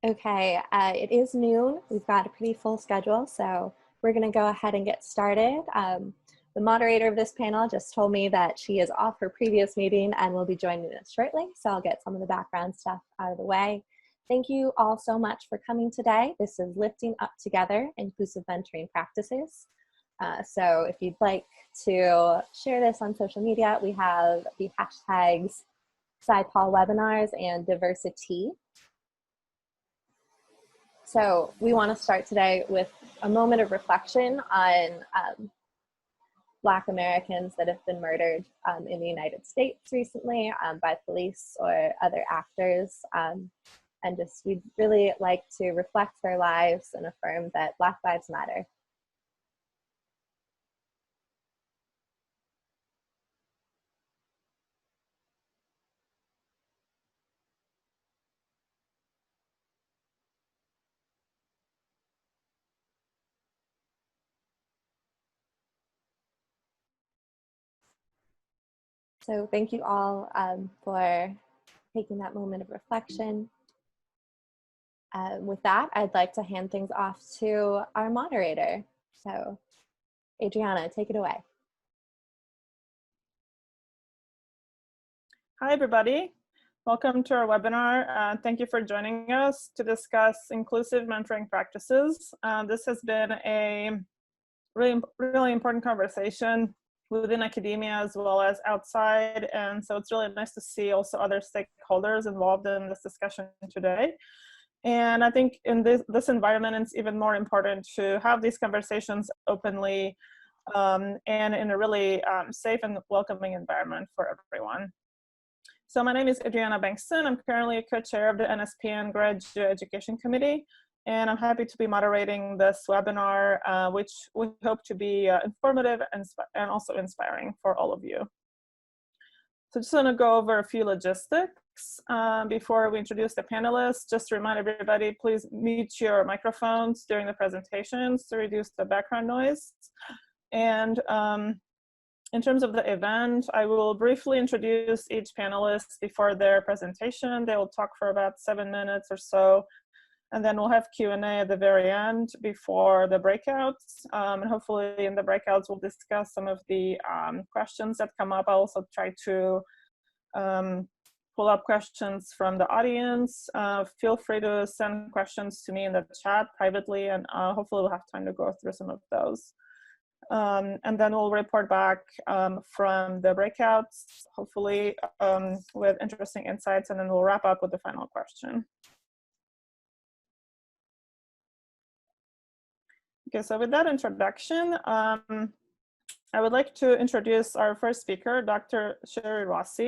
Okay, it is noon. We've got a pretty full schedule, so we're going to go ahead and get started. The moderator of this panel just told me that she is off her previous meeting and will be joining us shortly, so I'll get some of the background stuff out of the way. Thank you all so much for coming today. This is Lifting Up Together, Inclusive Mentoring Practices. So if you'd to share this on social media, we have the hashtags SciPol webinars and diversity. So we want to start today with a moment of reflection on Black Americans that have been murdered in the United States recently by police or other actors. And just we'd really like to reflect their lives and affirm that Black Lives Matter. So thank you all for taking that moment of reflection. With that, I'd like to hand things off to our moderator. So Adriana, take it away. Hi, everybody. Welcome to our webinar. Thank you for joining us to discuss inclusive mentoring practices. This has been a really important conversation within academia as well as outside. And so it's really nice to see also other stakeholders involved in this discussion today. And I think in this environment, it's even more important to have these conversations openly and in a really safe and welcoming environment for everyone. So my name is Adriana Bankston. I'm currently a co-chair of the NSPN Graduate Education Committee, and I'm happy to be moderating this webinar, which we hope to be informative and also inspiring for all of you. So just want to go over a few logistics before we introduce the panelists. Just to remind everybody, please mute your microphones during the presentations to reduce the background noise. And in terms of the event, I will briefly introduce each panelist before their presentation. They will talk for about 7 minutes or so, and then we'll have Q&A at the very end before the breakouts. And hopefully in the breakouts, we'll discuss some of the questions that come up. I'll also try to pull up questions from the audience. Feel free to send questions to me in the chat privately, and hopefully we'll have time to go through some of those. And then we'll report back from the breakouts, hopefully with interesting insights, and then we'll wrap up with the final question. Okay, so with that introduction, I would like to introduce our first speaker, Dr. Cheri Ross.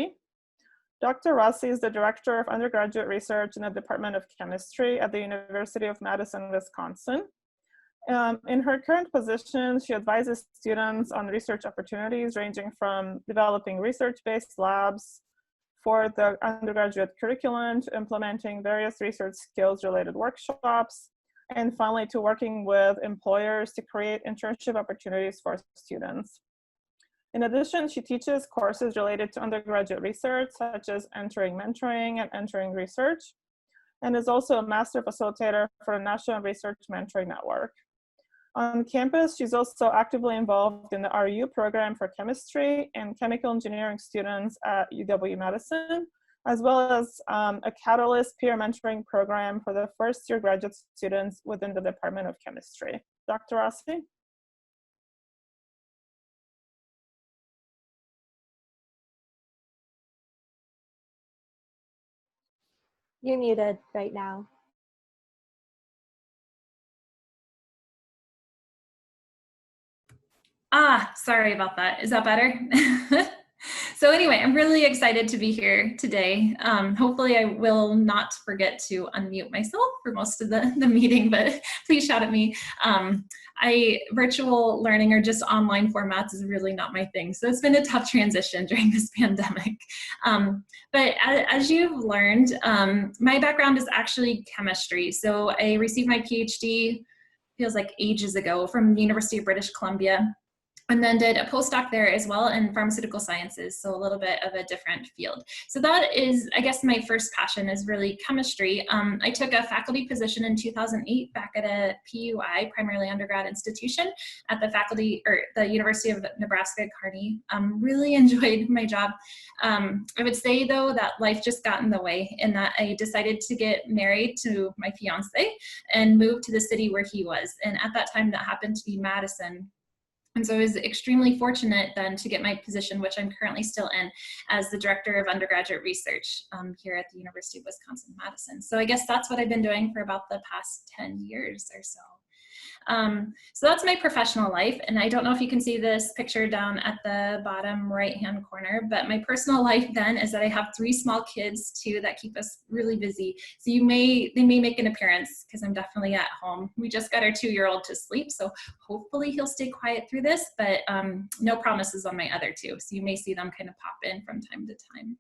Dr. Ross is the Director of Undergraduate Research in the Department of Chemistry at the University of Madison, Wisconsin. In her current position, she advises students on research opportunities ranging from developing research-based labs for the undergraduate curriculum to implementing various research skills-related workshops, and finally to working with employers to create internship opportunities for students. In addition, she teaches courses related to undergraduate research, such as entering mentoring and entering research, and is also a master facilitator for the National Research Mentoring Network. On campus, she's also actively involved in the RU program for chemistry and chemical engineering students at UW-Madison, as well as a Catalyst peer mentoring program for the first-year graduate students within the Department of Chemistry. Dr. Rossi? You're muted right now. Sorry about that. Is that better? So anyway, I'm really excited to be here today. Hopefully I will not forget to unmute myself for most of the meeting, but please shout at me. Virtual learning or just online formats is really not my thing. So it's been a tough transition during this pandemic. But as you've learned, my background is actually chemistry. So I received my PhD, feels like ages ago, from the University of British Columbia. and then did a postdoc there as well in pharmaceutical sciences, so a little bit of a different field. So that is, I guess, my first passion is really chemistry. I took a faculty position in 2008 back at a PUI, primarily undergrad institution, at the University of Nebraska Kearney. Really enjoyed my job. I would say, though, that life just got in the way, in that I decided to get married to my fiance and move to the city where he was. And at that time, that happened to be Madison. And so I was extremely fortunate then to get my position, which I'm currently still in, as the Director of Undergraduate Research here at the University of Wisconsin Madison. So I guess that's what I've been doing for about the past 10 years or so. So that's my professional life, and I don't know if you can see this picture down at the bottom right-hand corner, but my personal life then is that I have 3 small kids too that keep us really busy. So they may make an appearance because I'm definitely at home. We just got our 2-year-old to sleep, so hopefully he'll stay quiet through this, but no promises on my other 2. So you may see them kind of pop in from time to time.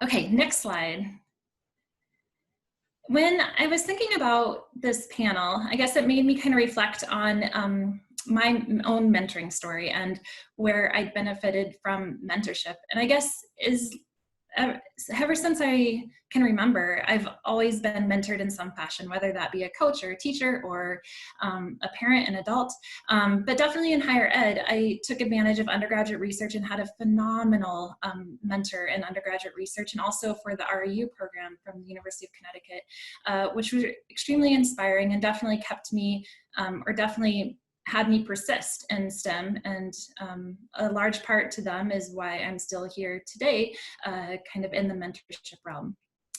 Okay, next slide. When I was thinking about this panel, I guess it made me kind of reflect on my own mentoring story and where I benefited from mentorship. And I guess ever since I can remember, I've always been mentored in some fashion, whether that be a coach or a teacher or a parent, an adult. But definitely in higher ed, I took advantage of undergraduate research and had a phenomenal mentor in undergraduate research, and also for the REU program from the University of Connecticut, which was extremely inspiring and definitely kept me, or definitely had me persist in STEM, and a large part to them is why I'm still here today, kind of in the mentorship realm.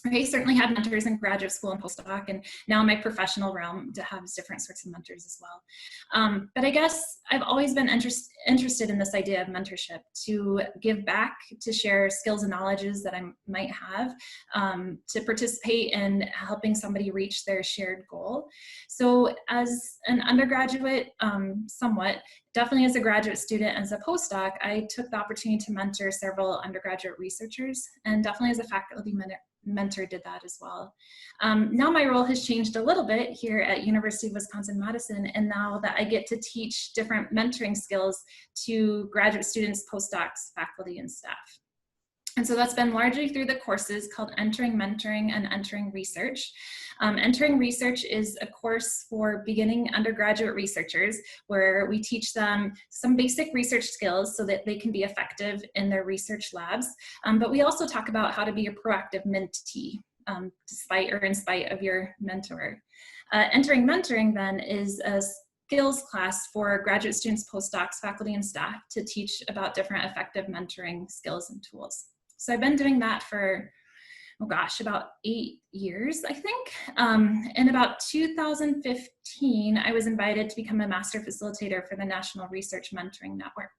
I certainly had mentors in graduate school and postdoc, and now in my professional realm to have different sorts of mentors as well. But I guess I've always been interested in this idea of mentorship, to give back, to share skills and knowledges that I might have, to participate in helping somebody reach their shared goal. So as an undergraduate, somewhat, definitely as a graduate student, as a postdoc, I took the opportunity to mentor several undergraduate researchers, and definitely as a faculty mentor did that as well. Now my role has changed a little bit here at University of Wisconsin Madison, and now that I get to teach different mentoring skills to graduate students, postdocs, faculty, and staff. And so that's been largely through the courses called Entering Mentoring and Entering Research. Entering Research is a course for beginning undergraduate researchers, where we teach them some basic research skills so that they can be effective in their research labs. But we also talk about how to be a proactive mentee, despite or in spite of your mentor. Entering Mentoring then is a skills class for graduate students, postdocs, faculty, and staff to teach about different effective mentoring skills and tools. So I've been doing that for, oh gosh, about 8 years, I think. In about 2015, I was invited to become a master facilitator for the National Research Mentoring Network.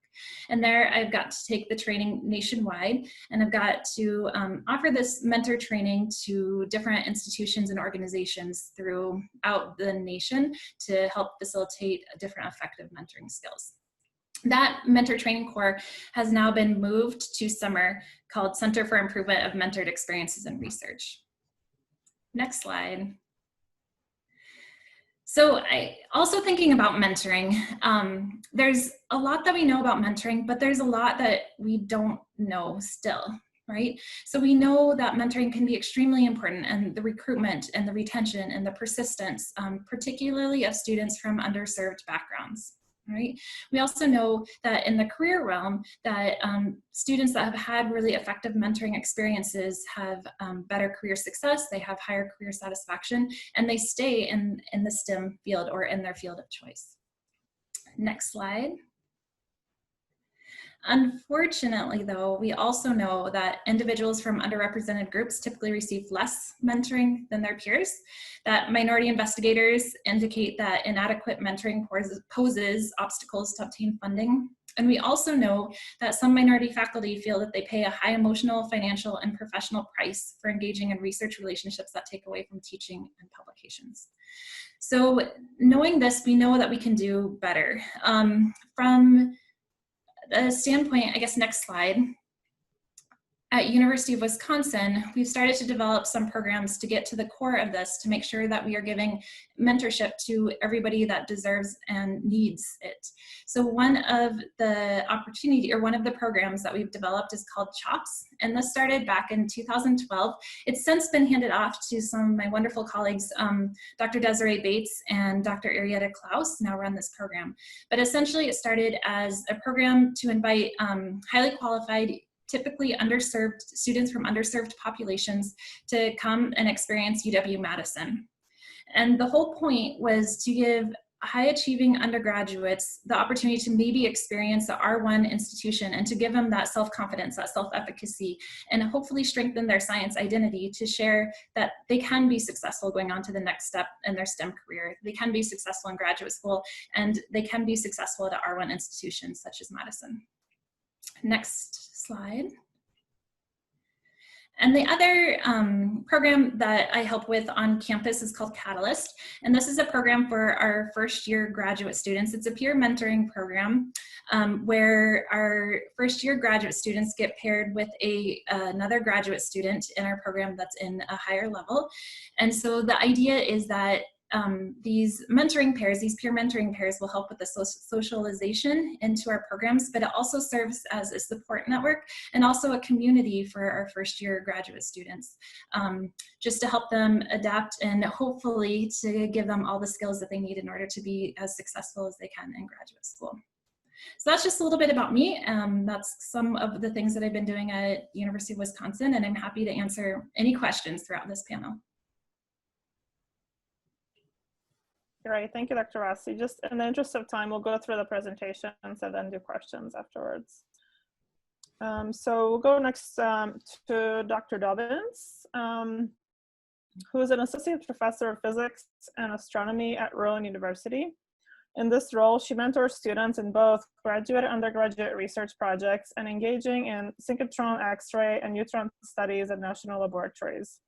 And there I've got to take the training nationwide, and I've got to offer this mentor training to different institutions and organizations throughout the nation to help facilitate different effective mentoring skills. That mentor training core has now been moved to summer, called Center for Improvement of Mentored Experiences in Research. Next slide. So also thinking about mentoring, there's a lot that we know about mentoring, but there's a lot that we don't know still, right? So we know that mentoring can be extremely important, and the recruitment and the retention and the persistence, particularly of students from underserved backgrounds. Right. We also know that in the career realm that students that have had really effective mentoring experiences have better career success, they have higher career satisfaction, and they stay in the STEM field or in their field of choice. Next slide. Unfortunately, though, we also know that individuals from underrepresented groups typically receive less mentoring than their peers, that minority investigators indicate that inadequate mentoring poses obstacles to obtain funding. And we also know that some minority faculty feel that they pay a high emotional, financial, and professional price for engaging in research relationships that take away from teaching and publications. So knowing this, we know that we can do better. From the standpoint, I guess next slide, at University of Wisconsin, we've started to develop some programs to get to the core of this, to make sure that we are giving mentorship to everybody that deserves and needs it. So one of the programs that we've developed is called CHOPS, and this started back in 2012. It's since been handed off to some of my wonderful colleagues, Dr. Desiree Bates and Dr. Arietta Klaus now run this program. But essentially it started as a program to invite highly qualified, typically underserved students from underserved populations to come and experience UW-Madison. And the whole point was to give high achieving undergraduates the opportunity to maybe experience the R1 institution and to give them that self-confidence, that self-efficacy, and hopefully strengthen their science identity to share that they can be successful going on to the next step in their STEM career. They can be successful in graduate school, and they can be successful at an R1 institution such as Madison. Next slide. And the other program that I help with on campus is called Catalyst. And this is a program for our first year graduate students. It's a peer mentoring program where our first year graduate students get paired with another graduate student in our program that's in a higher level. And so the idea is that these mentoring pairs, these peer mentoring pairs will help with the socialization into our programs, but it also serves as a support network and also a community for our first year graduate students, just to help them adapt and hopefully to give them all the skills that they need in order to be as successful as they can in graduate school. So that's just a little bit about me. That's some of the things that I've been doing at University of Wisconsin, and I'm happy to answer any questions throughout this panel. Great, thank you, Dr. Rossi. Just in the interest of time, we'll go through the presentations and then do questions afterwards. So we'll go next to Dr. Dobbins, who is an associate professor of physics and astronomy at Rowan University. In this role, she mentors students in both graduate and undergraduate research projects and engaging in synchrotron X-ray and neutron studies at national laboratories.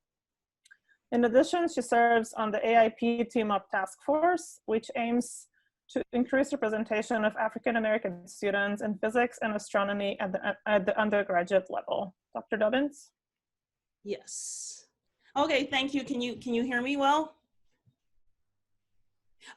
In addition, she serves on the AIP Team Up Task Force, which aims to increase representation of African-American students in physics and astronomy at the undergraduate level. Dr. Dobbins? Yes. Okay, thank you. Can you hear me well?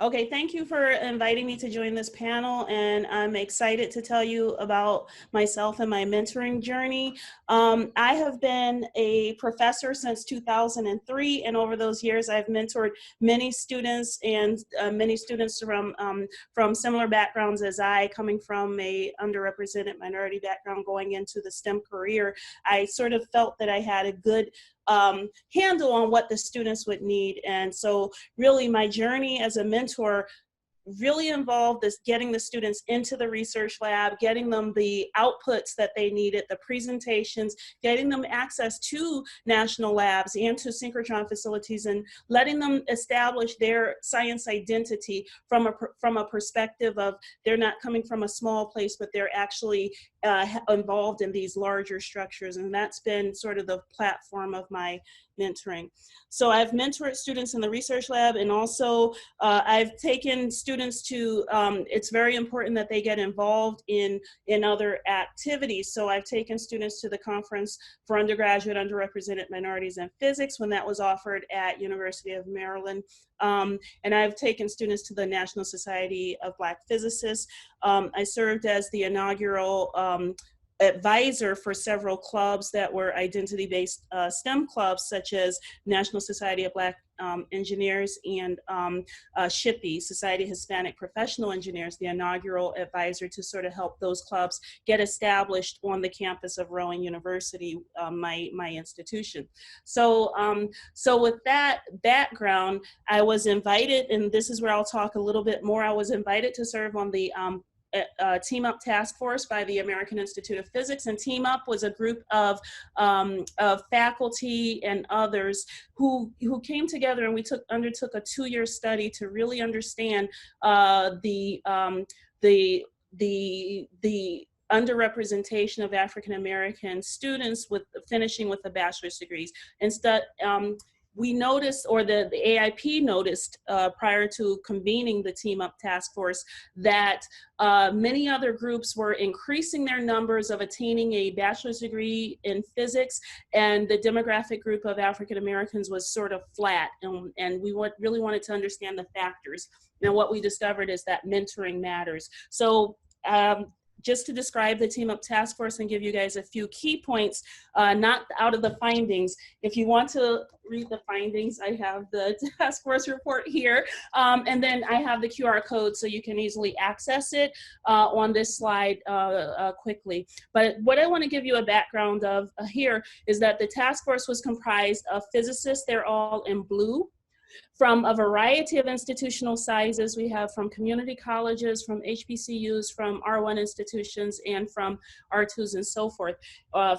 Okay, thank you for inviting me to join this panel, and I'm excited to tell you about myself and my mentoring journey. I have been a professor since 2003, and over those years I've mentored many students, and many students from similar backgrounds as I, coming from a underrepresented minority background going into the STEM career. I sort of felt that I had a good handle on what the students would need. And so really my journey as a mentor really involved this getting the students into the research lab, getting them the outputs that they needed, the presentations, getting them access to national labs and to synchrotron facilities, and letting them establish their science identity from a perspective of they're not coming from a small place, but they're actually involved in these larger structures. And that's been sort of the platform of my mentoring. So I've mentored students in the research lab, and also I've taken students to, it's very important that they get involved in other activities. So I've taken students to the Conference for Undergraduate Underrepresented Minorities in Physics when that was offered at University of Maryland. And I've taken students to the National Society of Black Physicists. I served as the inaugural advisor for several clubs that were identity-based STEM clubs, such as National Society of Black Engineers and SHPE, Society of Hispanic Professional Engineers, the inaugural advisor to sort of help those clubs get established on the campus of Rowan University, my institution. So, so with that background, I was invited, and this is where I'll talk a little bit more, I was invited to serve on the Team Up Task Force by the American Institute of Physics. And Team Up was a group of faculty and others who came together, and we undertook a 2-year study to really understand the underrepresentation of African American students with finishing with the bachelor's degrees. we noticed, or the AIP noticed prior to convening the Team Up Task Force, that many other groups were increasing their numbers of attaining a bachelor's degree in physics, and the demographic group of African Americans was sort of flat, and we really wanted to understand the factors. Now, what we discovered is that mentoring matters. So just to describe the Team Up Task Force and give you guys a few key points, not out of the findings. If you want to read the findings, I have the task force report here. And then I have the QR code so you can easily access it on this slide quickly. But what I want to give you a background of here is that the task force was comprised of physicists. They're all in blue, from a variety of institutional sizes. We have from community colleges, from HBCUs, from R1 institutions, and from R2s and so forth,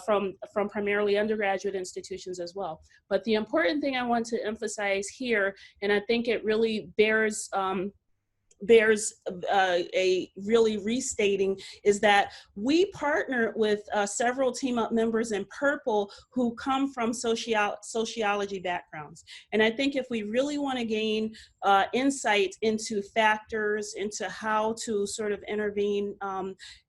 from primarily undergraduate institutions as well. But the important thing I want to emphasize here, and I think it really bears a really restating, is that we partner with several Team Up members in purple who come from sociology backgrounds. And I think if we really want to gain insight into factors, into how to sort of intervene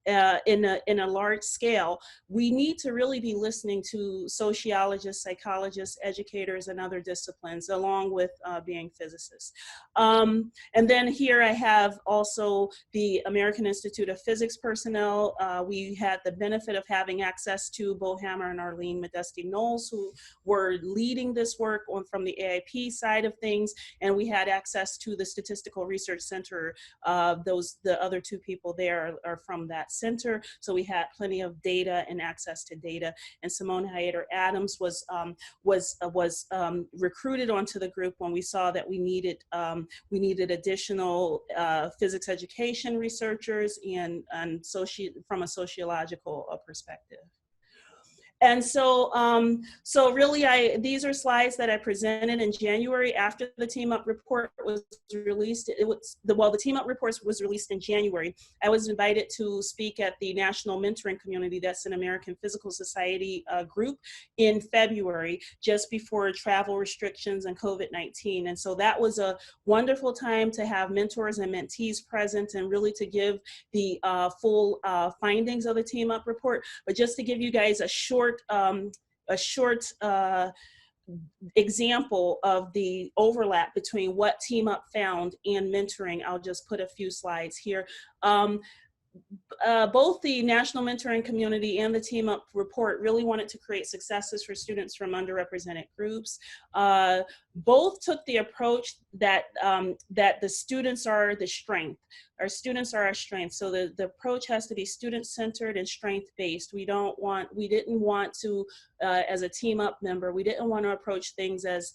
in a large scale, we need to really be listening to sociologists, psychologists, educators, and other disciplines, along with being physicists. And then here I have also the American Institute of Physics personnel. We had the benefit of having access to Bo Hammer and Arlene Modesty Knowles, who were leading this work from the AIP side of things, and we had access to the Statistical Research Center. The other two people there are from that center, so we had plenty of data and access to data. And Simone Hayater Adams was recruited onto the group when we saw that we needed additional physics education researchers and from a sociological perspective. And so, so really, these are slides that I presented in January after the Team Up report was released. The Team Up report was released in January. I was invited to speak at the National Mentoring Community, that's an American Physical Society group, in February, just before travel restrictions and COVID-19. And so that was a wonderful time to have mentors and mentees present and really to give the full findings of the Team Up report. But just to give you guys a short example of the overlap between what Team Up found and mentoring, I'll just put a few slides here. Both the National Mentoring Community and the Team Up report really wanted to create successes for students from underrepresented groups. Both took the approach that the students are the strength. Our students are our strength. So the approach has to be student-centered and strength-based. We didn't want to, as a Team Up member, we didn't want to approach things as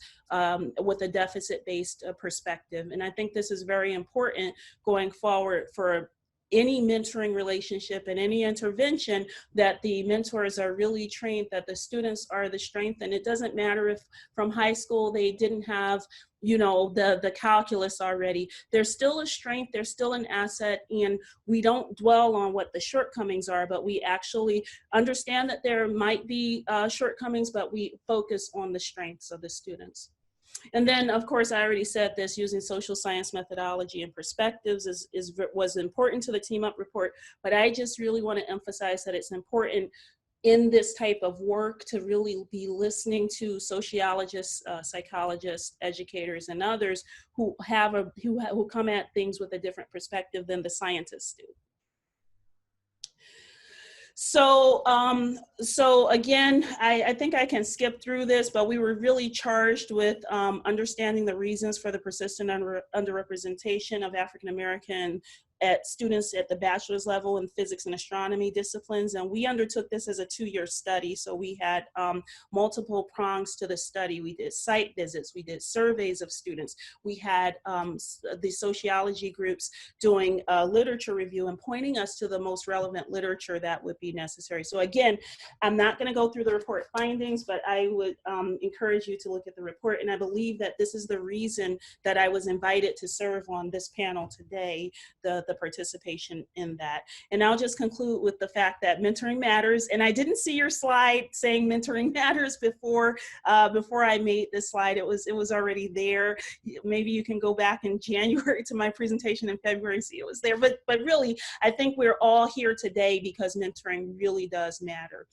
with a deficit-based perspective. And I think this is very important going forward for any mentoring relationship and any intervention, that the mentors are really trained, that the students are the strength. And it doesn't matter if from high school they didn't have, you know, the calculus already. There's still a strength, there's still an asset, and we don't dwell on what the shortcomings are, but we actually understand that there might be shortcomings, but we focus on the strengths of the students. And then, of course, I already said this, using social science methodology and perspectives was important to the Team Up report, but I just really want to emphasize that it's important in this type of work to really be listening to sociologists, psychologists, educators, and others who come at things with a different perspective than the scientists do. So, so again, I think I can skip through this, but we were really charged with understanding the reasons for the persistent underrepresentation of African American students at the bachelor's level in physics and astronomy disciplines. And we undertook this as a 2-year study. So we had multiple prongs to the study. We did site visits, we did surveys of students. We had the sociology groups doing literature review and pointing us to the most relevant literature that would be necessary. So again, I'm not gonna go through the report findings, but I would encourage you to look at the report. And I believe that this is the reason that I was invited to serve on this panel today, the the participation in that. And I'll just conclude with the fact that mentoring matters. And I didn't see your slide saying mentoring matters before I made this slide. It was already there. Maybe you can go back in January to my presentation in February and see it was there. But really, I think we're all here today because mentoring really does matter.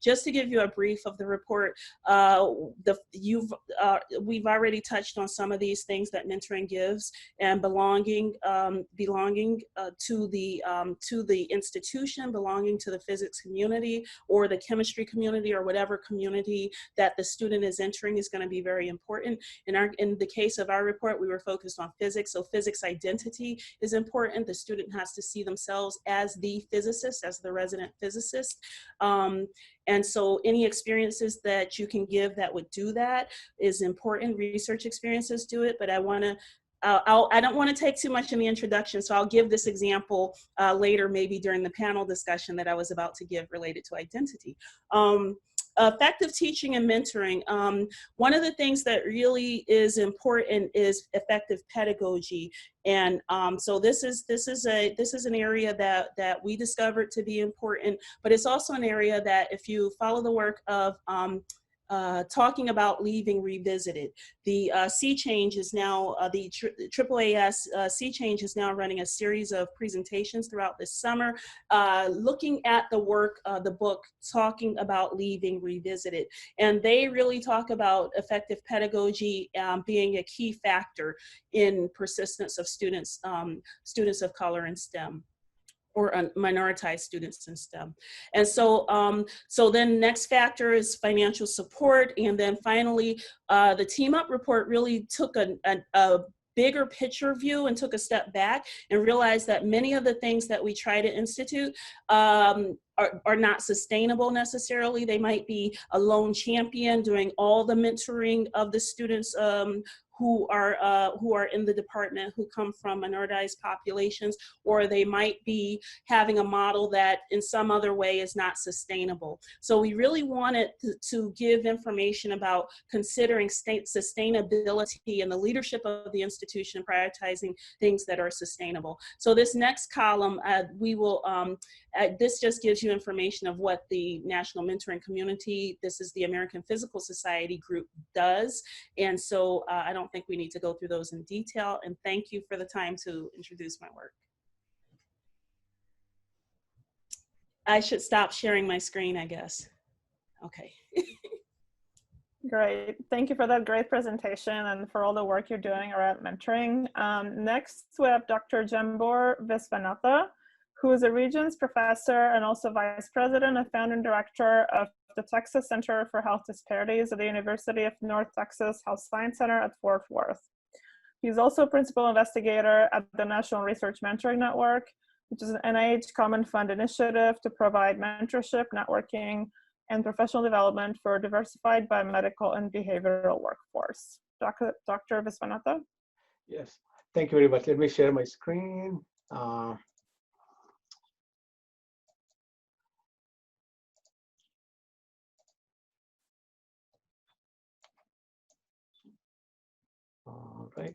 Just to give you a brief of the report, we've already touched on some of these things that mentoring gives, and belonging to the institution, belonging to the physics community or the chemistry community or whatever community that the student is entering is going to be very important. In the case of our report, we were focused on physics, so physics identity is important. The student has to see themselves as the physicist, as the resident physicist. And so any experiences that you can give that would do that is important. Research experiences do it, but I don't want to take too much in the introduction, so I'll give this example later, maybe during the panel discussion that I was about to give related to identity. Effective teaching and mentoring. One of the things that really is important is effective pedagogy, and so this is an area that we discovered to be important, but it's also an area that if you follow the work of talking about leaving revisited. The Sea Change is now, the AAAS Sea Change is now running a series of presentations throughout this summer, looking at the work, the book, talking about leaving revisited. And they really talk about effective pedagogy being a key factor in persistence of students of color in STEM, or minoritized students in STEM. And so, so then next factor is financial support. And then finally, the Team Up report really took a bigger picture view and took a step back and realized that many of the things that we try to institute are not sustainable necessarily. They might be a lone champion doing all the mentoring of the students who are in the department who come from minoritized populations, or they might be having a model that in some other way is not sustainable. So we really wanted to give information about considering sustainability and the leadership of the institution prioritizing things that are sustainable. So this next column, we will, this just gives you information of what the National Mentoring Community, this is the American Physical Society group, does. And so I don't think we need to go through those in detail. And thank you for the time to introduce my work. I should stop sharing my screen, I guess. Okay. Great. Thank you for that great presentation and for all the work you're doing around mentoring. Next, we have Dr. Jamboor Vishwanatha, who is a Regents Professor and also Vice President and Founding Director of the Texas Center for Health Disparities at the University of North Texas Health Science Center at Fort Worth. He's also Principal Investigator at the National Research Mentoring Network, which is an NIH Common Fund initiative to provide mentorship, networking, and professional development for a diversified biomedical and behavioral workforce. Dr. Vishwanatha? Yes, thank you very much. Let me share my screen. All right.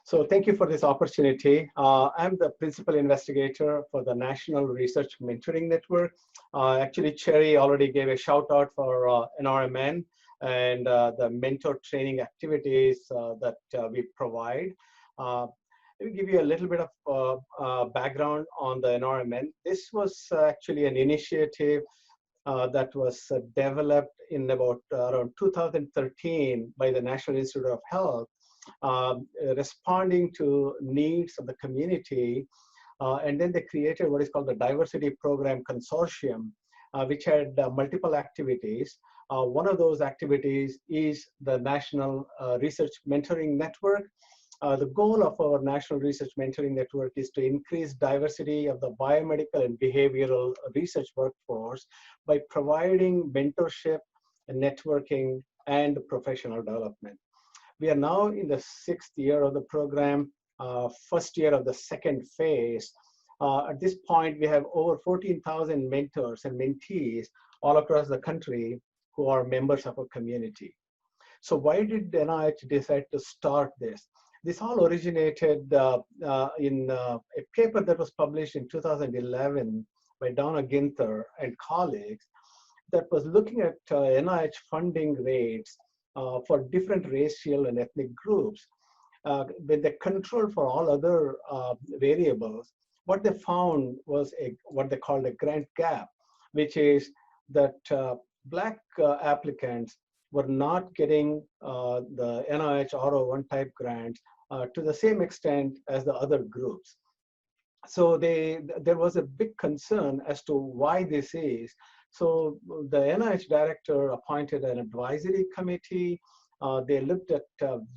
So thank you for this opportunity. I'm the principal investigator for the National Research Mentoring Network. Actually, Cheri already gave a shout out for NRMN and the mentor training activities that we provide. Let me give you a little bit of background on the NRMN. This was actually an initiative that was developed in about around 2013 by the National Institute of Health, responding to needs of the community. And then they created what is called the Diversity Program Consortium, which had multiple activities. One of those activities is the National Research Mentoring Network. The goal of our National Research Mentoring Network is to increase diversity of the biomedical and behavioral research workforce by providing mentorship, networking, and professional development. We are now in the 6th year of the program, first year of the second phase. At this point, we have over 14,000 mentors and mentees all across the country who are members of our community. So why did NIH decide to start this? This all originated in a paper that was published in 2011 by Donna Ginther and colleagues that was looking at NIH funding rates for different racial and ethnic groups. With the control for all other variables, what they found was what they called a grant gap, which is that Black applicants were not getting the NIH R01 type grants to the same extent as the other groups. So there was a big concern as to why this is. So the NIH director appointed an advisory committee. They looked at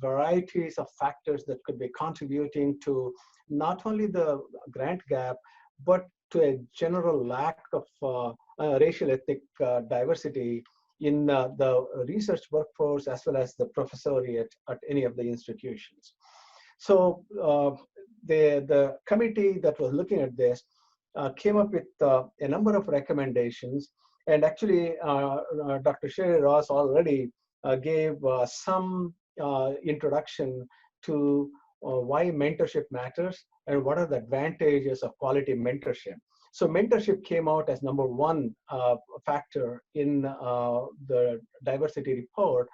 varieties of factors that could be contributing to not only the grant gap, but to a general lack of racial ethnic diversity in the research workforce as well as the professoriate at any of the institutions. So the committee that was looking at this came up with a number of recommendations. And actually, Dr. Cheri Ross already gave some introduction to why mentorship matters and what are the advantages of quality mentorship. So mentorship came out as number one factor in the diversity report,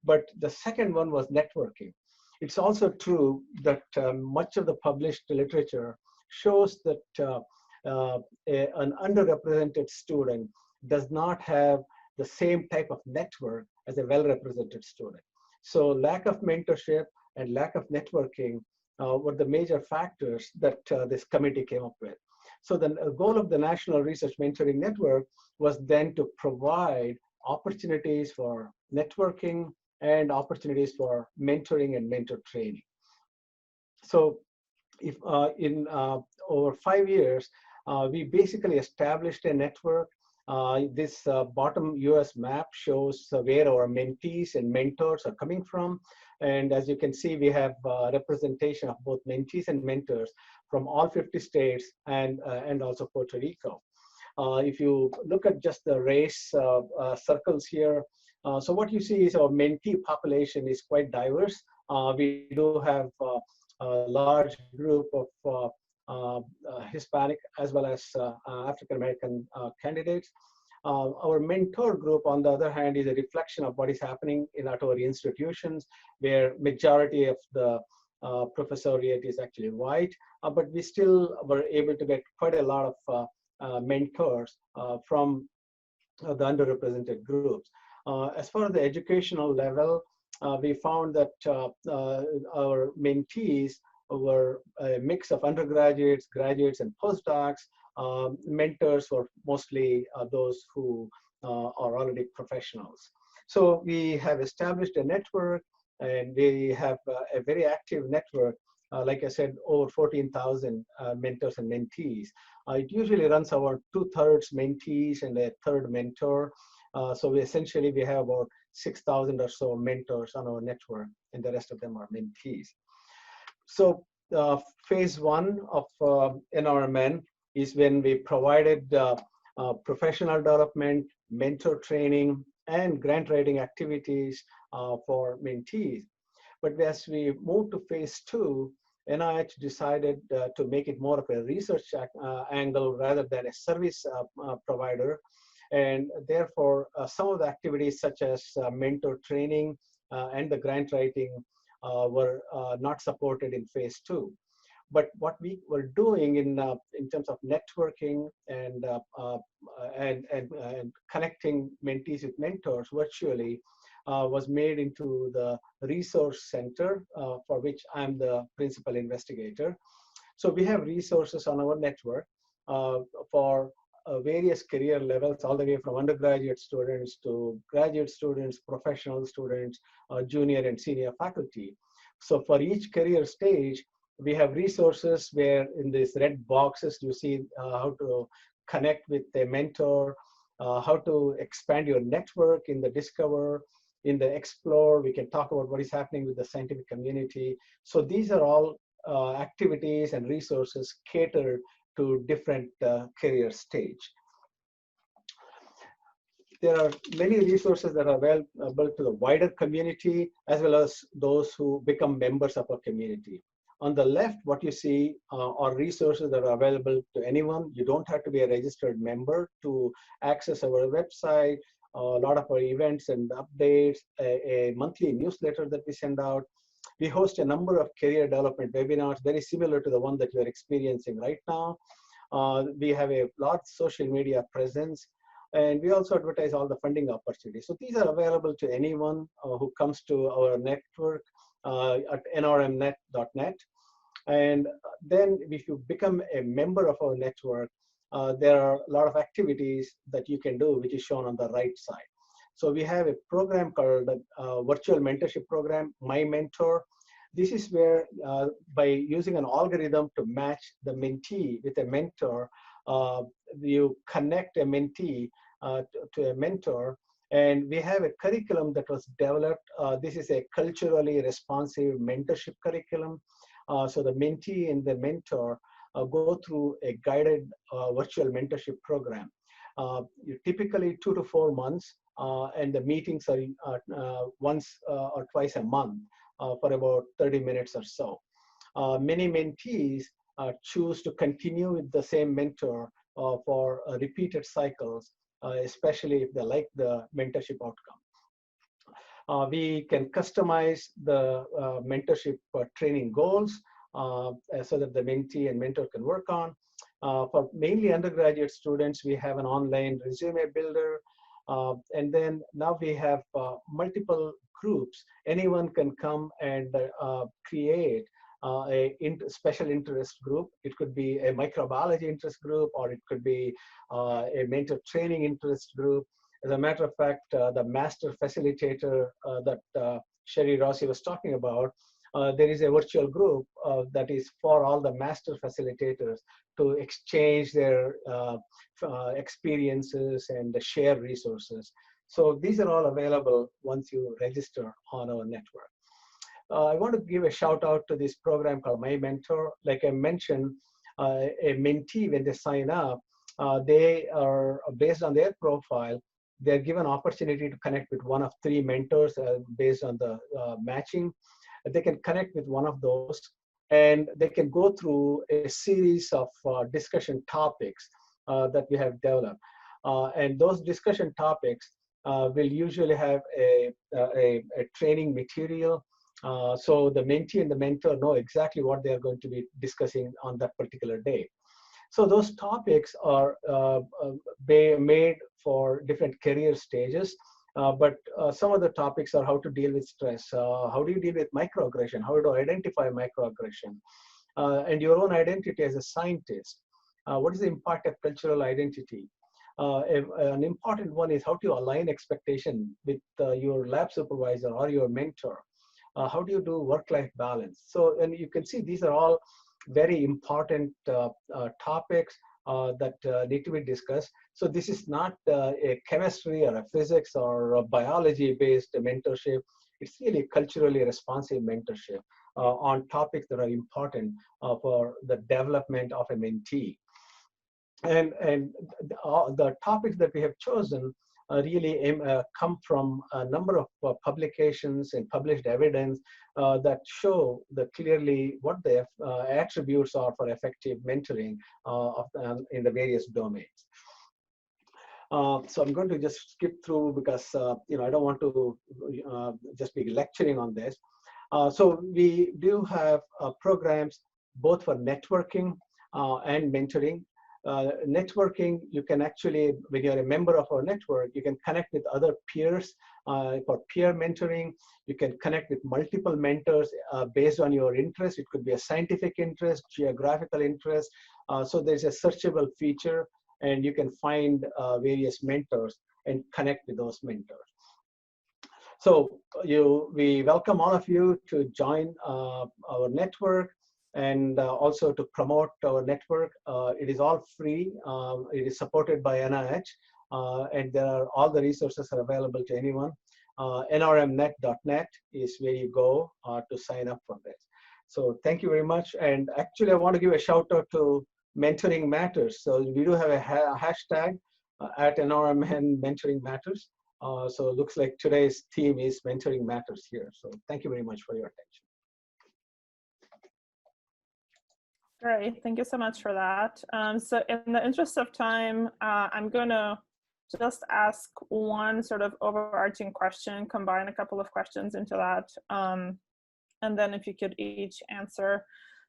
but the second one was networking. It's also true that much of the published literature shows that an underrepresented student does not have the same type of network as a well-represented student. So lack of mentorship and lack of networking were the major factors that this committee came up with. So the goal of the National Research Mentoring Network was then to provide opportunities for networking and opportunities for mentoring and mentor training. So if in over 5 years, we basically established a network. This bottom US map shows where our mentees and mentors are coming from. And as you can see, we have representation of both mentees and mentors from all 50 states and also Puerto Rico. If you look at just the race circles here, so what you see is our mentee population is quite diverse. We do have a large group of Hispanic as well as African-American candidates. Our mentor group, on the other hand, is a reflection of what is happening at our institutions, where majority of the professoriate is actually white, but we still were able to get quite a lot of mentors from the underrepresented groups. As far as the educational level, we found that our mentees were a mix of undergraduates, graduates, and postdocs. Mentors were mostly those who are already professionals. So we have established a network, and we have a very active network. Like I said, over 14,000 mentors and mentees. It usually runs about 2/3 mentees and a third mentor. So we essentially have about 6,000 or so mentors on our network, and the rest of them are mentees. So phase one of NRMN is when we provided professional development, mentor training, and grant writing activities for mentees. But as we moved to phase two, NIH decided to make it more of a research angle rather than a service provider. And therefore, some of the activities such as mentor training and the grant writing were not supported in phase two. But what we were doing in terms of networking and connecting mentees with mentors virtually was made into the resource center for which I'm the principal investigator. So we have resources on our network for various career levels, all the way from undergraduate students to graduate students, professional students, junior and senior faculty. So for each career stage, we have resources where in these red boxes, you see how to connect with a mentor, how to expand your network in the Discover, in the Explore. We can talk about what is happening with the scientific community. So these are all activities and resources catered to different career stage. there are many resources that are available to the wider community, as well as those who become members of our community. On the left, what you see are resources that are available to anyone. You don't have to be a registered member to access our website, a lot of our events and updates, a monthly newsletter that we send out. We host a number of career development webinars, very similar to the one that you're experiencing right now. We have a large social media presence, and we also advertise all the funding opportunities. So these are available to anyone who comes to our network at nrmnet.net. And then if you become a member of our network, there are a lot of activities that you can do, which is shown on the right side. So we have a program called the Virtual Mentorship Program, My Mentor. This is where by using an algorithm to match the mentee with a mentor, you connect a mentee to a mentor. And we have a curriculum that was developed. This is a culturally responsive mentorship curriculum. So the mentee and the mentor go through a guided virtual mentorship program. Typically 2 to 4 months, and the meetings are once or twice a month for about 30 minutes or so. Many mentees choose to continue with the same mentor for repeated cycles, especially if they like the mentorship outcome. We can customize the mentorship training goals so that the mentee and mentor can work on. For mainly undergraduate students, we have an online resume builder. And then now we have multiple groups. Anyone can come and create a special interest group. It could be a microbiology interest group, or it could be a mentor training interest group. As a matter of fact, the master facilitator that Cheri Ross was talking about, there is a virtual group that is for all the master facilitators to exchange their experiences and share resources. So these are all available once you register on our network. I want to give a shout out to this program called My Mentor. Like I mentioned, a mentee, when they sign up, they are, based on their profile, they're given opportunity to connect with one of 3 mentors based on the matching. They can connect with one of those, and they can go through a series of discussion topics that we have developed. And those discussion topics will usually have a training material. So the mentee and the mentor know exactly what they are going to be discussing on that particular day. So those topics are made for different career stages, but some of the topics are how to deal with stress, how do you deal with microaggression, how to identify microaggression, and your own identity as a scientist. What is the impact of cultural identity? An important one is how to align expectation with your lab supervisor or your mentor. How do you do work-life balance? So, and you can see these are all very important topics that need to be discussed. So this is not a chemistry or a physics or a biology-based mentorship. It's really a culturally responsive mentorship on topics that are important for the development of a mentee. And the topics that we have chosen really come from a number of publications and published evidence that show clearly what the attributes are for effective mentoring in the various domains. So I'm going to just skip through because I don't want to just be lecturing on this. So we do have programs both for networking and mentoring. Networking, you can actually, when you're a member of our network, you can connect with other peers for peer mentoring. You can connect with multiple mentors based on your interest. It could be a scientific interest, geographical interest. So there's a searchable feature, and you can find various mentors and connect with those mentors. So we welcome all of you to join our network, and also to promote our network. It is all free. It is supported by NIH, and all the resources are available to anyone. nrmnet.net is where you go to sign up for this. So thank you very much. And actually, I want to give a shout out to Mentoring Matters. So we do have a hashtag at NRMN Mentoring Matters. So it looks like today's theme is Mentoring Matters here. So thank you very much for your attention. Great, thank you so much for that. So in the interest of time, I'm going to just ask one sort of overarching question, combine a couple of questions into that, and then if you could each answer.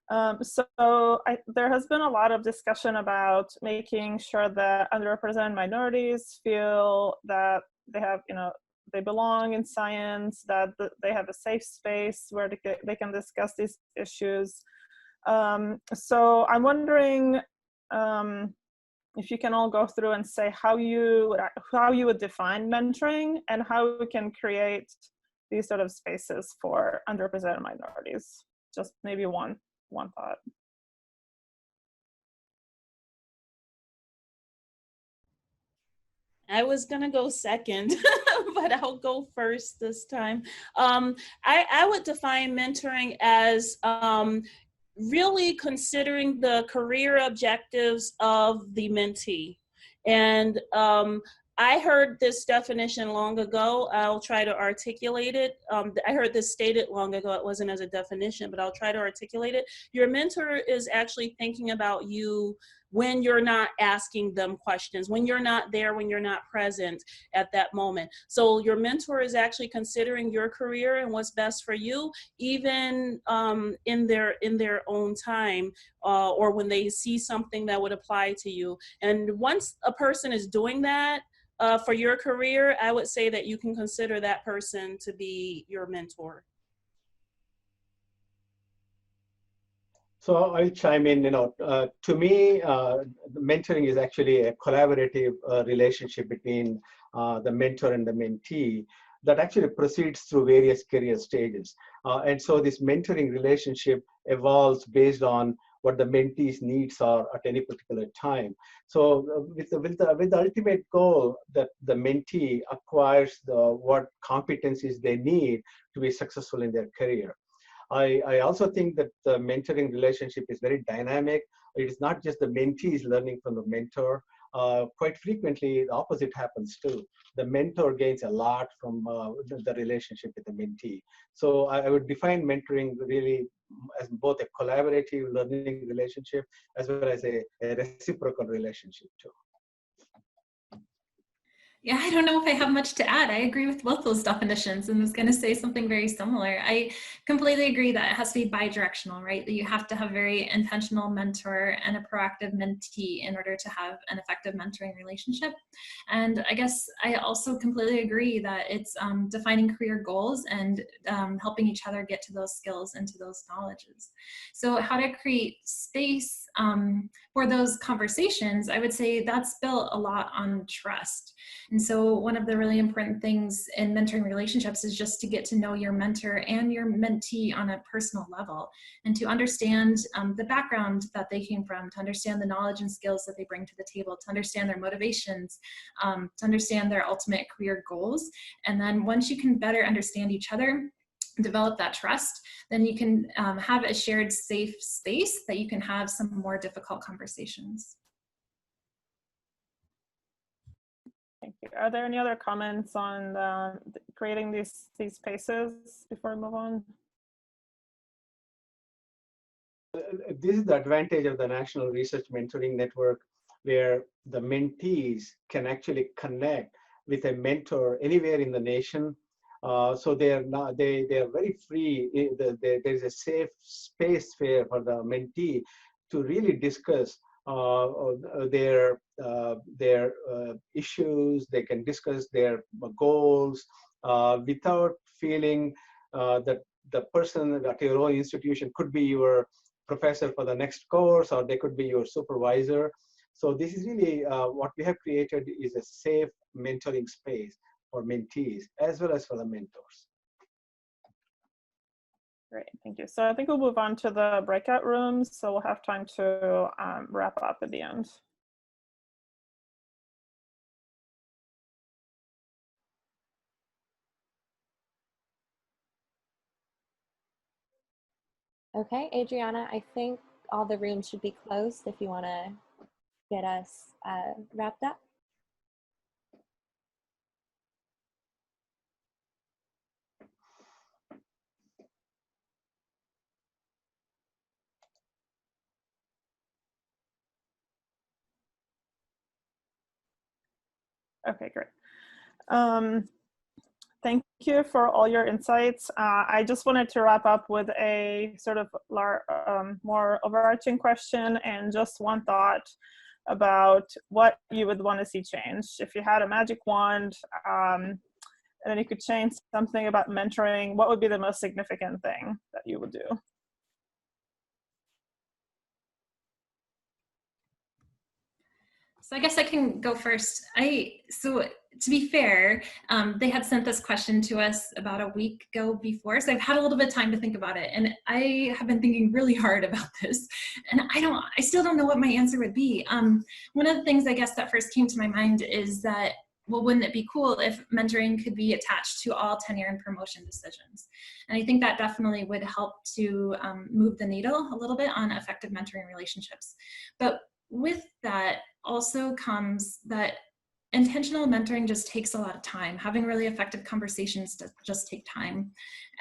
There has been a lot of discussion about making sure that underrepresented minorities feel that they have, they belong in science, that they have a safe space where they can discuss these issues. So I'm wondering if you can all go through and say how you would define mentoring and how we can create these sort of spaces for underrepresented minorities. Just maybe one thought. I was gonna go second, but I'll go first this time. I would define mentoring as really considering the career objectives of the mentee. And I heard this definition long ago. I'll try to articulate it. I heard this stated long ago. It wasn't as a definition, but I'll try to articulate it. Your mentor is actually thinking about you when you're not asking them questions, when you're not there, when you're not present at that moment. So your mentor is actually considering your career and what's best for you, even in their own time, or when they see something that would apply to you. And once a person is doing that for your career, I would say that you can consider that person to be your mentor. So I'll chime in. To me, mentoring is actually a collaborative relationship between the mentor and the mentee that actually proceeds through various career stages. And so this mentoring relationship evolves based on what the mentee's needs are at any particular time. So with the ultimate goal that the mentee acquires what competencies they need to be successful in their career. I also think that the mentoring relationship is very dynamic. It is not just the mentee is learning from the mentor. Quite frequently, the opposite happens too. The mentor gains a lot from the relationship with the mentee. So I would define mentoring really as both a collaborative learning relationship as well as a reciprocal relationship too. Yeah, I don't know if I have much to add. I agree with both those definitions and was going to say something very similar. I completely agree that it has to be bi-directional, right? That you have to have a very intentional mentor and a proactive mentee in order to have an effective mentoring relationship. And I guess I also completely agree that it's defining career goals and helping each other get to those skills and to those knowledges. So how to create space for those conversations, I would say that's built a lot on trust. And so one of the really important things in mentoring relationships is just to get to know your mentor and your mentee on a personal level and to understand the background that they came from, to understand the knowledge and skills that they bring to the table, to understand their motivations, to understand their ultimate career goals. And then once you can better understand each other, develop that trust, then you can have a shared safe space that you can have some more difficult conversations. Thank you. Are there any other comments on creating these spaces before we move on? This is the advantage of the National Research Mentoring Network, where the mentees can actually connect with a mentor anywhere in the nation. So they are very free. There is a safe space for the mentee to really discuss their issues. They can discuss their goals without feeling that the person at your own institution could be your professor for the next course, or they could be your supervisor. So this is really what we have created is a safe mentoring space for mentees as well as for the mentors. Great, thank you. So I think we'll move on to the breakout rooms, so we'll have time to wrap up at the end. Okay, Adriana, I think all the rooms should be closed if you want to get us wrapped up. Okay, great. Thank you for all your insights. I just wanted to wrap up with a sort of more overarching question and just one thought about what you would want to see changed. If you had a magic wand and then you could change something about mentoring, what would be the most significant thing that you would do? So I guess I can go first. So to be fair, they had sent this question to us about a week ago before, so I've had a little bit of time to think about it, and I have been thinking really hard about this, and I still don't know what my answer would be. One of the things I guess that first came to my mind is that, well, wouldn't it be cool if mentoring could be attached to all tenure and promotion decisions? And I think that definitely would help to move the needle a little bit on effective mentoring relationships. But with that also comes that intentional mentoring just takes a lot of time. Having really effective conversations does just take time.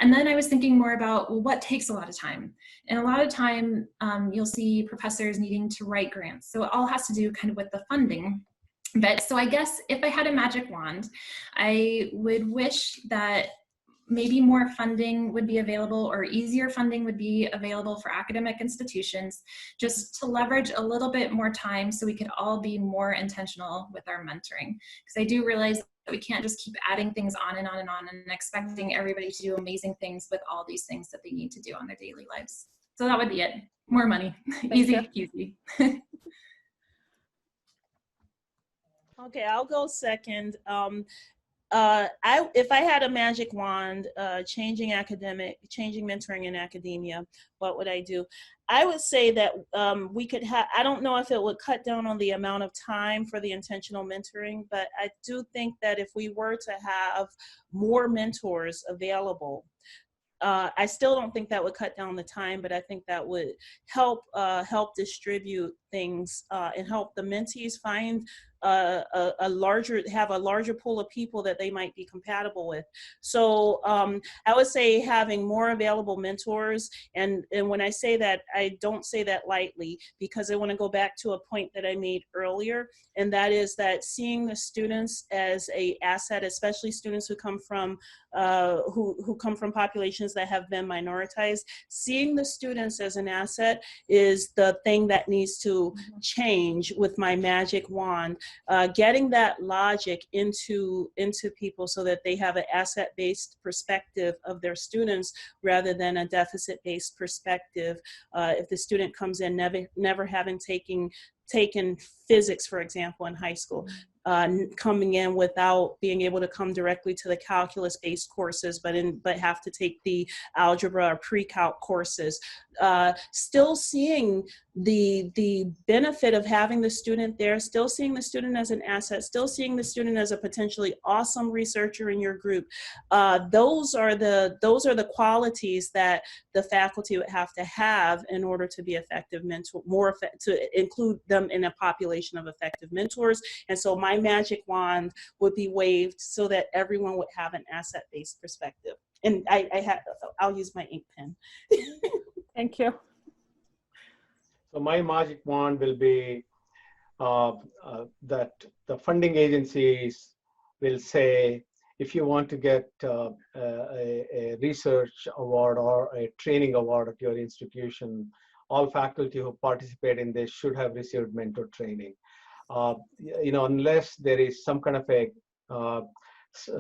And then I was thinking more about, well, what takes a lot of time? And a lot of time you'll see professors needing to write grants. So it all has to do kind of with the funding. But so I guess if I had a magic wand, I would wish that maybe more funding would be available, or easier funding would be available for academic institutions, just to leverage a little bit more time so we could all be more intentional with our mentoring. Because I do realize that we can't just keep adding things on and on and on and expecting everybody to do amazing things with all these things that they need to do on their daily lives. So that would be it. More money. Easy, easy. Okay, I'll go second. If I had a magic wand, changing mentoring in academia, what would I do? I would say that we could have, I don't know if it would cut down on the amount of time for the intentional mentoring, but I do think that if we were to have more mentors available, I still don't think that would cut down the time, but I think that would help distribute things and help the mentees find have a larger pool of people that they might be compatible with. So I would say having more available mentors, and when I say that, I don't say that lightly, because I want to go back to a point that I made earlier, and that is that seeing the students as an asset, especially students who come from populations that have been minoritized, seeing the students as an asset is the thing that needs to change with my magic wand. Getting that logic into people so that they have an asset-based perspective of their students rather than a deficit-based perspective. If the student comes in never having taken physics, for example, in high school, coming in without being able to come directly to the calculus-based courses, but have to take the algebra or pre-calc courses. Still seeing the benefit of having the student there, still seeing the student as an asset, still seeing the student as a potentially awesome researcher in your group. Those are the qualities that the faculty would have to have in order to be effective mentor, to include them in a population of effective mentors. And so my magic wand would be waved so that everyone would have an asset-based perspective. And I'll use my ink pen. Thank you. So my magic wand will be that the funding agencies will say, if you want to get a research award or a training award at your institution, all faculty who participate in this should have received mentor training. Unless there is some kind of a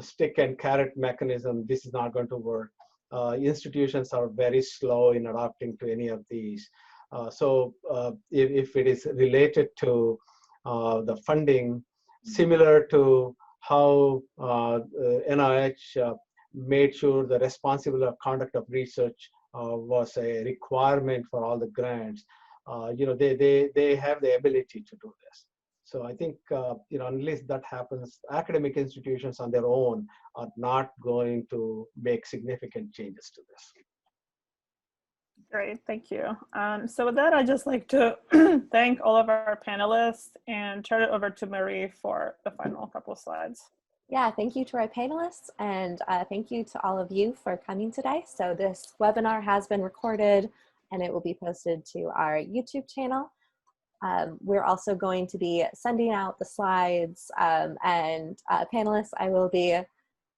stick and carrot mechanism, this is not going to work. Institutions are very slow in adopting to any of these. So if it is related to the funding, similar to how NIH made sure the responsible conduct of research was a requirement for all the grants, they have the ability to do this. So I think, unless that happens, academic institutions on their own are not going to make significant changes to this. Great, thank you. So with that, I'd just like to thank all of our panelists and turn it over to Marie for the final couple of slides. Yeah, thank you to our panelists, and thank you to all of you for coming today. So this webinar has been recorded and it will be posted to our YouTube channel. We're also going to be sending out the slides, and panelists, I will be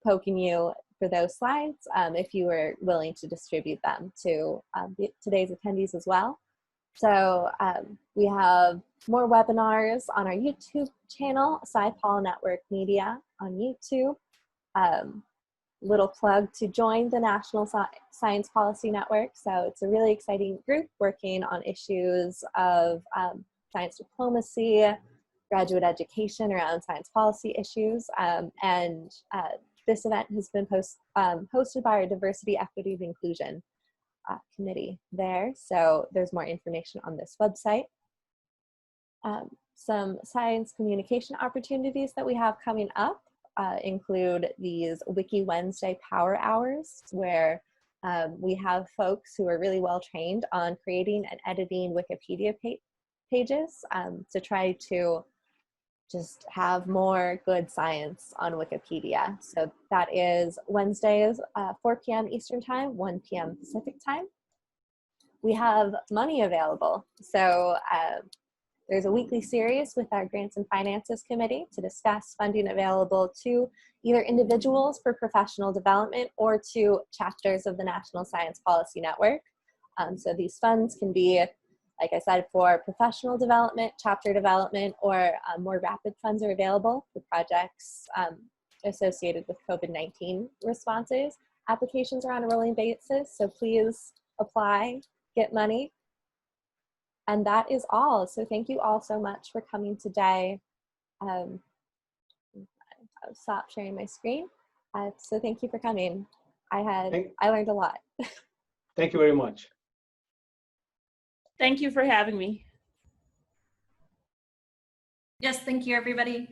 poking you for those slides if you were willing to distribute them to today's attendees as well. So we have more webinars on our YouTube channel, SciPol Network Media on YouTube. Little plug to join the National Science Policy Network. So it's a really exciting group working on issues of science diplomacy, graduate education around science policy issues. This event has been hosted by our Diversity, Equity, and Inclusion committee there. So there's more information on this website. Some science communication opportunities that we have coming up include these Wiki Wednesday Power Hours, where we have folks who are really well trained on creating and editing Wikipedia pages to try to just have more good science on Wikipedia. So that is Wednesdays, 4 p.m. Eastern Time, 1 p.m. Pacific Time. We have money available. So there's a weekly series with our Grants and Finances Committee to discuss funding available to either individuals for professional development or to chapters of the National Science Policy Network. So these funds can be, like I said, for professional development, chapter development, or more rapid funds are available for projects associated with COVID-19 responses. Applications are on a rolling basis, so please apply, get money. And that is all. So thank you all so much for coming today. I'll stop sharing my screen. So thank you for coming. I learned a lot. Thank you very much. Thank you for having me. Yes, thank you, everybody.